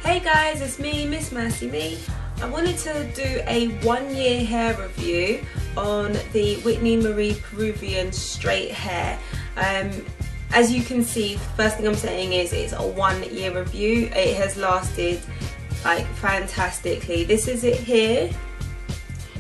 Hey guys, it's me, Miss Mercy Me. I wanted to do a 1-year hair review on the Whitney Marie Peruvian straight hair. As you can see, first thing I'm saying is it's a 1-year review. It has lasted like fantastically. This is it here,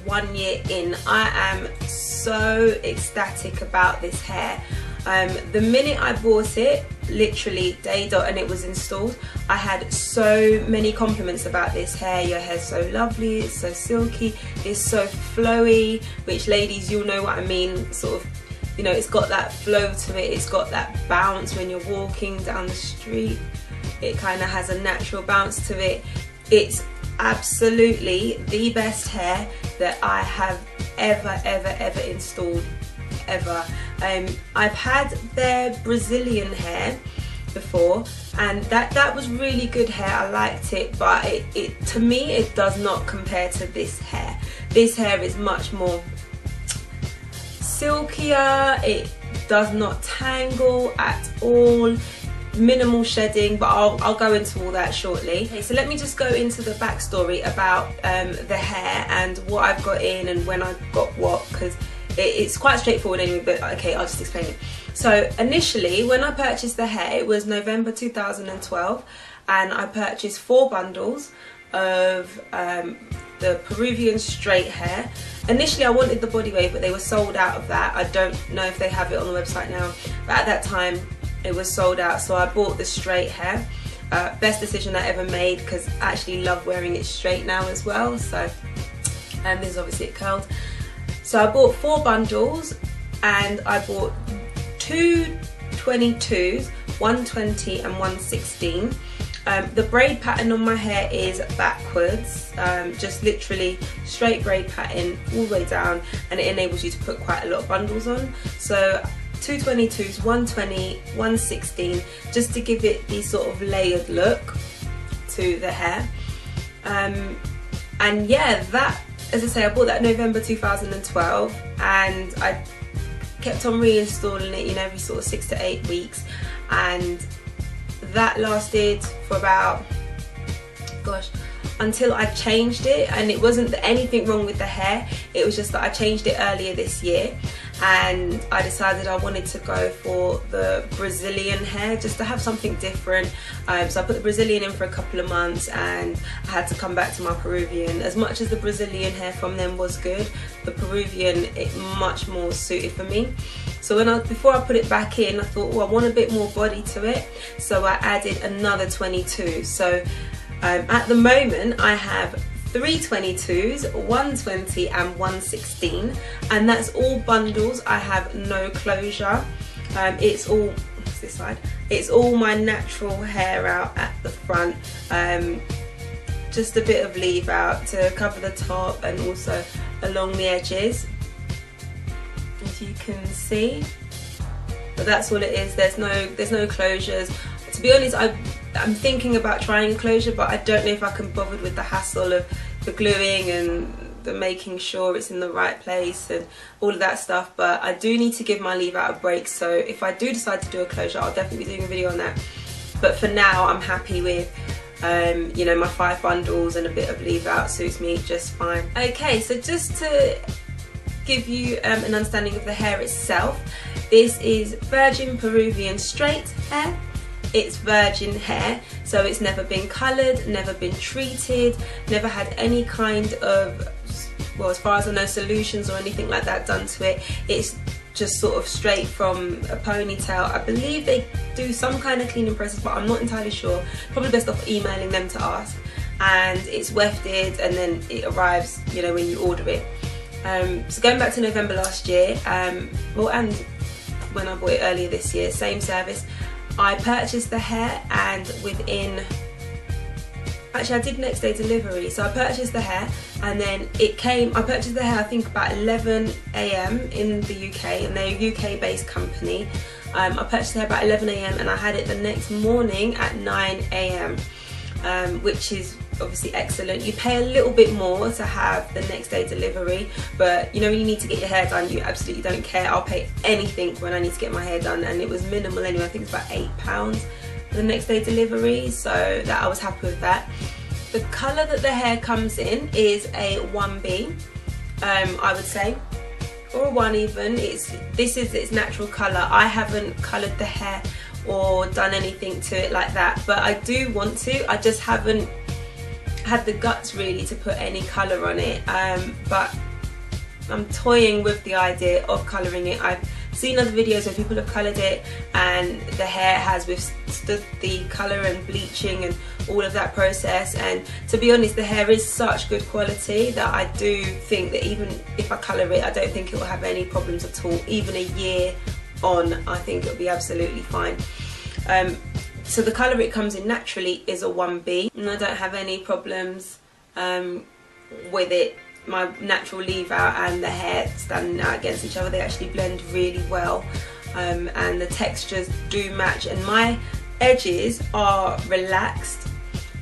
1 year in. I am so ecstatic about this hair. The minute I bought it, literally day dot, and it was installed, I had so many compliments about this hair. Your hair's so lovely, it's so silky, it's so flowy, which ladies, you'll know what I mean, sort of, you know, it's got that flow to it, it's got that bounce when you're walking down the street. It kind of has a natural bounce to it. It's absolutely the best hair that I have ever installed, ever. I've had their Brazilian hair before, and that was really good hair. I liked it, but it to me it does not compare to this hair. This hair is much more silkier. It does not tangle at all. Minimal shedding, but I'll go into all that shortly. Okay, so let me just go into the backstory about the hair and what I've got in and when I got what, because it's quite straightforward anyway, but okay, I'll just explain it. So initially, when I purchased the hair, it was November 2012, and I purchased 4 bundles of the Peruvian straight hair. Initially, I wanted the body wave, but they were sold out of that. I don't know if they have it on the website now, but at that time, it was sold out, so I bought the straight hair. Best decision I ever made, because I actually love wearing it straight now as well. So, this is obviously it curled. So I bought 4 bundles, and I bought 2 22s, 120 and 116. The braid pattern on my hair is backwards, just literally straight braid pattern all the way down, and it enables you to put quite a lot of bundles on. So 2 22s, 120, 116, just to give it the sort of layered look to the hair. And yeah, that, as I say, I bought that November 2012, and I kept on reinstalling it, you know, every sort of 6 to 8 weeks, and that lasted for about, gosh, until I changed it. And it wasn't anything wrong with the hair, it was just that I changed it earlier this year, and I decided I wanted to go for the Brazilian hair, just to have something different. So I put the Brazilian in for a couple of months, and I had to come back to my Peruvian. As much as the Brazilian hair from them was good, the Peruvian, it much more suited for me. So before I put it back in, I thought, oh, I want a bit more body to it, so I added another 22. So at the moment I have 3 22s, 120 and 116, and that's all bundles. I have no closure. It's all, what's this side? It's all my natural hair out at the front. Just a bit of leave out to cover the top and also along the edges, as you can see. But that's all it is. There's no closures. To be honest, I'm thinking about trying closure, but I don't know if I can be bothered with the hassle of the gluing and the making sure it's in the right place and all of that stuff. But I do need to give my leave out a break, so if I do decide to do a closure, I'll definitely be doing a video on that. But for now, I'm happy with you know, my 5 bundles, and a bit of leave out suits me just fine. Okay, so just to give you an understanding of the hair itself, this is Virgin Peruvian straight hair. It's virgin hair, so it's never been coloured, never been treated, never had any kind of, well, as far as I know, solutions or anything like that done to it. It's just sort of straight from a ponytail. I believe they do some kind of cleaning process, but I'm not entirely sure. Probably best off emailing them to ask. And it's wefted, and then it arrives, you know, when you order it. So going back to November last year, well, and when I bought it earlier this year, same service. I purchased the hair, and within, actually I did next day delivery, so I purchased the hair, and then it came, I purchased the hair I think about 11 AM in the UK, and they're a UK based company. I purchased the hair about 11 AM, and I had it the next morning at 9 AM, which is obviously excellent. You pay a little bit more to have the next day delivery, but you know, when you need to get your hair done, you absolutely don't care. I'll pay anything when I need to get my hair done, and it was minimal anyway. I think it's about £8 the next day delivery, so that I was happy with that. The colour that the hair comes in is a 1B, I would say, or a 1 even. This is its natural colour. I haven't coloured the hair or done anything to it like that, but I do want to. I just haven't had the guts really to put any colour on it, but I'm toying with the idea of colouring it. I've seen other videos where people have coloured it and the hair has withstood the colour and bleaching and all of that process, and to be honest, the hair is such good quality that I do think that even if I colour it, I don't think it will have any problems at all. Even a year on, I think it'll be absolutely fine. So the colour it comes in naturally is a 1B, and I don't have any problems with it. My natural leave out and the hair standing out against each other, they actually blend really well, and the textures do match, and my edges are relaxed,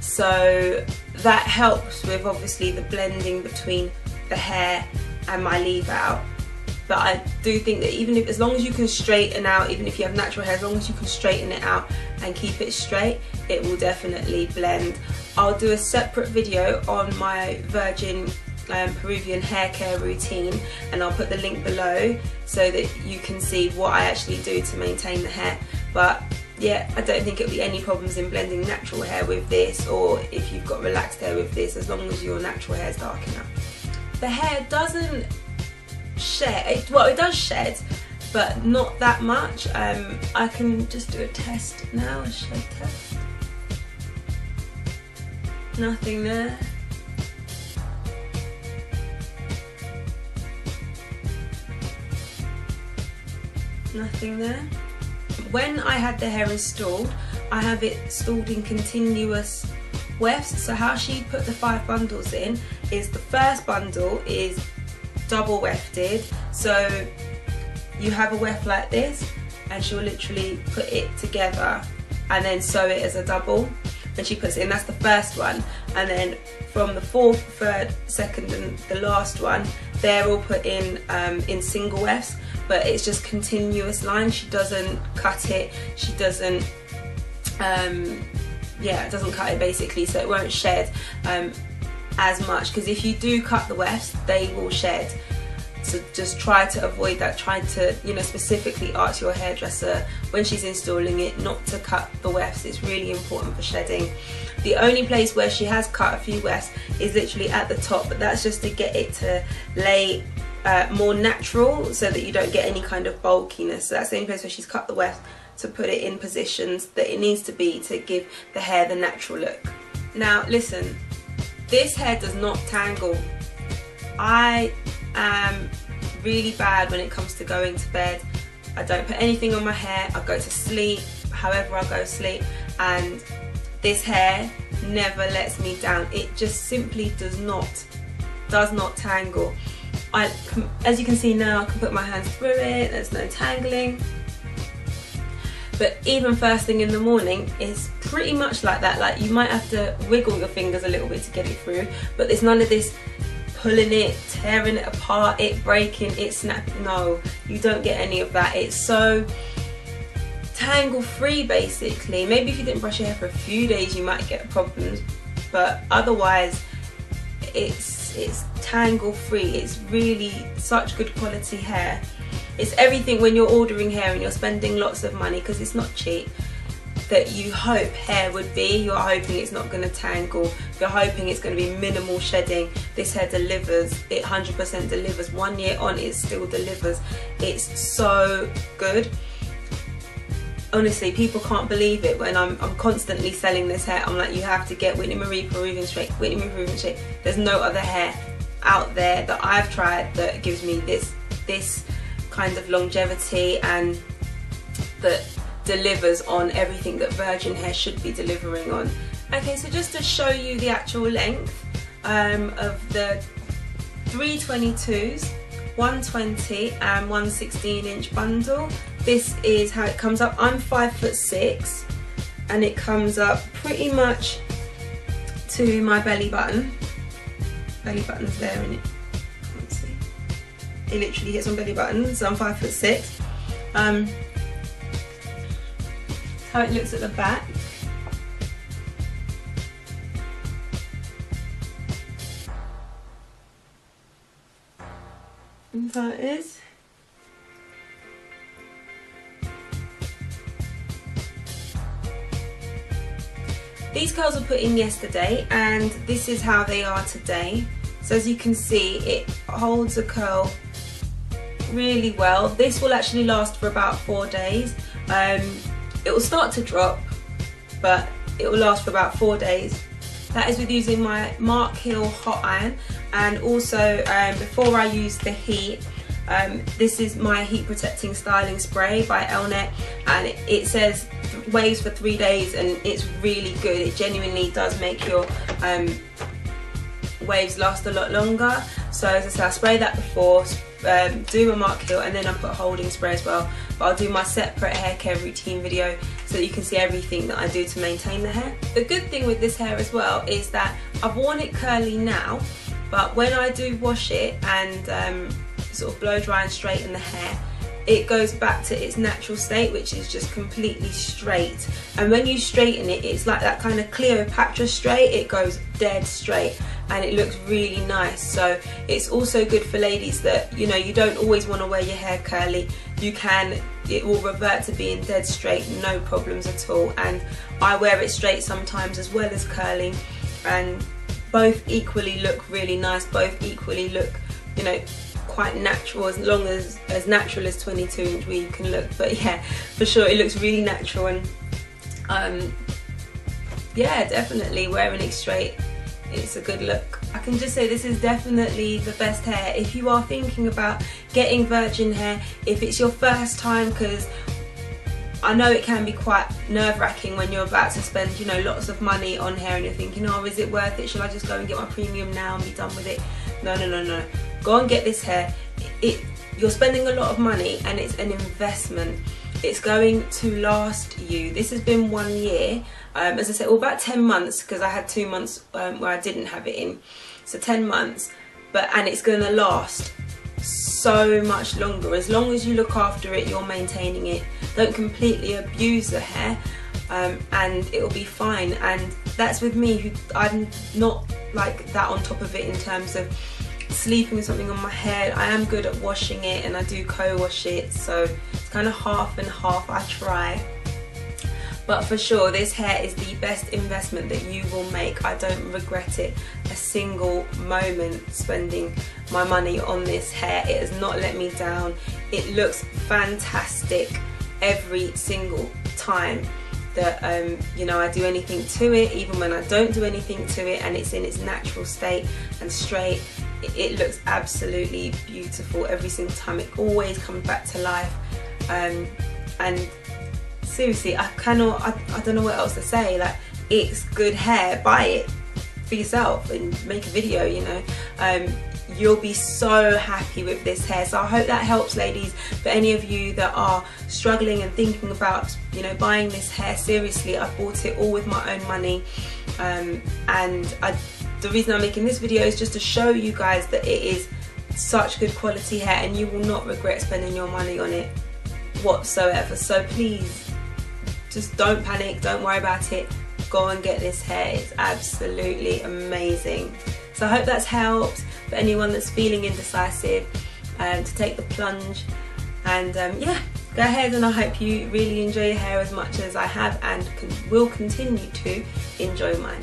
so that helps with obviously the blending between the hair and my leave out. But I do think that even if, as long as you can straighten out, even if you have natural hair, as long as you can straighten it out and keep it straight, it will definitely blend. I'll do a separate video on my Virgin Peruvian hair care routine, and I'll put the link below so that you can see what I actually do to maintain the hair. But yeah, I don't think it'll be any problems in blending natural hair with this, or if you've got relaxed hair with this, as long as your natural hair is dark enough. The hair doesn't shed, well it does shed, but not that much. I can just do a test now, a shed test. Nothing there. Nothing there. When I had the hair installed, I have it installed in continuous wefts. So how she put the 5 bundles in is the first bundle is double wefted, so you have a weft like this and she'll literally put it together and then sew it as a double when she puts it in. That's the first one, and then from the 4th, 3rd, 2nd and the last one, they're all put in single wefts, but it's just continuous lines. She doesn't cut it, she doesn't yeah, it doesn't cut it basically, so it won't shed as much, because if you do cut the wefts, they will shed. So just try to avoid that. Try to, you know, specifically ask your hairdresser when she's installing it not to cut the wefts. It's really important for shedding. The only place where she has cut a few wefts is literally at the top, but that's just to get it to lay more natural so that you don't get any kind of bulkiness. So that's the only place where she's cut the wefts, to put it in positions that it needs to be to give the hair the natural look. Now listen, this hair does not tangle. I am really bad when it comes to going to bed. I don't put anything on my hair, I go to sleep however I go to sleep, and this hair never lets me down. It just simply does not tangle. As you can see now, I can put my hands through it, there's no tangling. But even first thing in the morning, it's pretty much like that. Like, you might have to wiggle your fingers a little bit to get it through, but there's none of this pulling it, tearing it apart, it breaking, it snapping. No, you don't get any of that. It's so tangle free basically. Maybe if you didn't brush your hair for a few days you might get problems, but otherwise it's tangle free. It's really such good quality hair. It's everything when you're ordering hair and you're spending lots of money, because it's not cheap, that you hope hair would be. You're hoping it's not going to tangle, you're hoping it's going to be minimal shedding. This hair delivers, it 100% delivers. 1 year on, it still delivers. It's so good. Honestly, people can't believe it when I'm constantly selling this hair. I'm like, you have to get Whitney Marie Peruvian Straight, Whitney Marie Peruvian Straight. There's no other hair out there that I've tried that gives me this kind of longevity and that delivers on everything that virgin hair should be delivering on. Okay, so just to show you the actual length of the 322s, 120 and 116 inch bundle. This is how it comes up. I'm 5'6" and it comes up pretty much to my belly button. Belly button's there, and it can't see. It literally hits on belly button, so I'm 5'6". How it looks at the back. That's how it is. These curls were put in yesterday and this is how they are today. So as you can see, it holds a curl really well. This will actually last for about 4 days. It will start to drop, but it will last for about 4 days. That is with using my Mark Hill hot iron, and also before I use the heat, this is my heat protecting styling spray by Elnet, and it says waves for 3 days, and it's really good. It genuinely does make your waves last a lot longer. So as I said, I spray that before, do a Mark Hill, and then I put a holding spray as well. But I'll do my separate hair care routine video so that you can see everything that I do to maintain the hair. The good thing with this hair as well is that I've worn it curly now, but when I do wash it and sort of blow dry and straighten the hair, it goes back to its natural state, which is just completely straight. And when you straighten it, it's like that kind of Cleopatra straight. It goes dead straight and it looks really nice. So it's also good for ladies that, you know, you don't always want to wear your hair curly. You can, it will revert to being dead straight, no problems at all. And I wear it straight sometimes as well as curling, and both equally look really nice. Both equally look, you know, quite natural, as long as natural as 22-inch weave can look. But yeah, for sure it looks really natural, and yeah, definitely wearing it straight, it's a good look. I can just say this is definitely the best hair if you are thinking about getting virgin hair, if it's your first time, because I know it can be quite nerve-wracking when you're about to spend, you know, lots of money on hair and you're thinking, oh, is it worth it? Should I just go and get my premium now and be done with it? No, no, no, no. Go and get this hair. You're spending a lot of money and it's an investment. It's going to last you. This has been 1 year. As I said, well, about 10 months, because I had 2 months where I didn't have it in. So 10 months, and it's going to last so much longer. As long as you look after it, you're maintaining it. Don't completely abuse the hair, and it will be fine. And that's with me, who I'm not like that on top of it in terms of sleeping with something on my hair. I am good at washing it, and I do co-wash it, so it's kind of half and half. I try. But for sure, this hair is the best investment that you will make. I don't regret it a single moment spending my money on this hair. It has not let me down. It looks fantastic every single time that you know, I do anything to it, even when I don't do anything to it and it's in its natural state and straight. It looks absolutely beautiful every single time. It always comes back to life, and seriously, I don't know what else to say. Like, it's good hair. Buy it for yourself and make a video, you know. You'll be so happy with this hair. So I hope that helps, ladies. For any of you that are struggling and thinking about, you know, buying this hair, seriously, I bought it all with my own money, and the reason I'm making this video is just to show you guys that it is such good quality hair, and you will not regret spending your money on it whatsoever. So please, just don't panic, don't worry about it. Go and get this hair. It's absolutely amazing. So I hope that's helped for anyone that's feeling indecisive, to take the plunge. And yeah, go ahead, and I hope you really enjoy your hair as much as I have and will continue to enjoy mine.